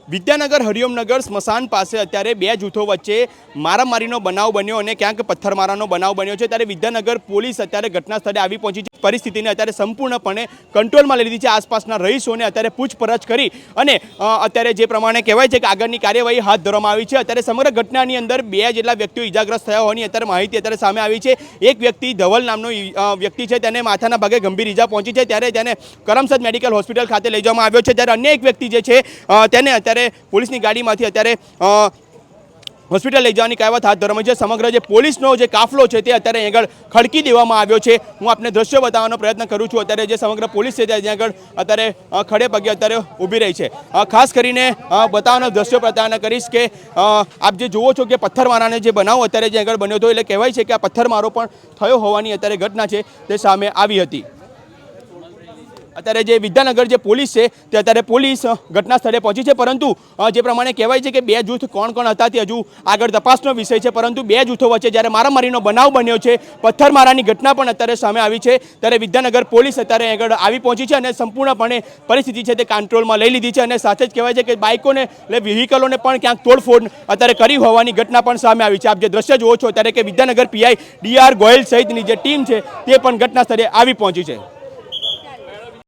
વિદ્યાનગર હરિઓમનગર સ્મશાન પાસે અત્યારે બે જૂથો વચ્ચે મારામારીનો બનાવ બન્યો અને ક્યાંક પથ્થરમારાનો બનાવ બન્યો છે। ત્યારે વિદ્યાનગર પોલીસ અત્યારે ઘટના સ્થળે આવી પહોંચી છે। પરિસ્થિતિને અત્યારે સંપૂર્ણપણે કંટ્રોલમાં લઈ લીધી છે। આસપાસના રહીશોને અત્યારે પૂછપરછ કરી અને અત્યારે જે પ્રમાણે કહેવાય છે કે આગળની કાર્યવાહી હાથ ધરવામાં આવી છે। અત્યારે સમગ્ર ઘટનાની અંદર બે જેટલા વ્યક્તિઓ ઈજાગ્રસ્ત થયા હોવાની અત્યારે માહિતી અત્યારે સામે આવી છે। એક વ્યક્તિ ધવલ નામનો વ્યક્તિ છે, તેને માથાના ભાગે ગંભીર ઈજા પહોંચી છે, ત્યારે તેને કરમસદ મેડિકલ હોસ્પિટલ ખાતે લઈ જવામાં આવ્યો છે। ત્યારે અન્ય એક વ્યક્તિ જે છે તેને અત્યારે પોલીસની ગાડીમાંથી અત્યારે હોસ્પિટલ લઈ જવાની કહેવત હાથ ધરવામાં છે। સમગ્ર જે પોલીસનો જે કાફલો છે તે અત્યારે અહીં આગળ ખડકી દેવામાં આવ્યો છે। હું આપને દ્રશ્યો બતાવવાનો પ્રયત્ન કરું છું। અત્યારે જે સમગ્ર પોલીસ છે ત્યાં આગળ અત્યારે ખડે પગે અત્યારે ઊભી રહી છે। ખાસ કરીને બતાવવાનો દ્રશ્યો પ્રદાન કરીશ કે આપ જે જુઓ છો કે પથ્થરમારાને જે બનાવ અત્યારે જે આગળ બન્યો હતો, એટલે કહેવાય છે કે આ પથ્થરમારો પણ થયો હોવાની અત્યારે ઘટના છે તે સામે આવી હતી। અત્યારે જે વિદ્યાનગર જે પોલીસ છે તે અત્યારે પોલીસ ઘટના સ્થળે પહોંચી છે, પરંતુ જે પ્રમાણે કહેવાય છે કે બે જૂથ કોણ કોણ હતા તે હજુ આગળ તપાસનો વિષય છે। પરંતુ બે જૂથો વચ્ચે જ્યારે મારામારીનો બનાવ બન્યો છે, પથ્થરમારાની ઘટના પણ અત્યારે સામે આવી છે, ત્યારે વિદ્યાનગર પોલીસ અત્યારે આગળ આવી પહોંચી છે અને સંપૂર્ણપણે પરિસ્થિતિ છે તે કંટ્રોલમાં લઈ લીધી છે। અને સાથે જ કહેવાય છે કે બાઇકોને એટલે વ્હીકલોને પણ ક્યાંક તોડફોડ અત્યારે કરી હોવાની ઘટના પણ સામે આવી છે। આપ જે દ્રશ્ય જુઓ છો ત્યારે કે વિદ્યાનગર પીઆઈ ડી.આર. ગોયલ સહિતની જે ટીમ છે તે પણ ઘટના સ્થળે આવી પહોંચી છે।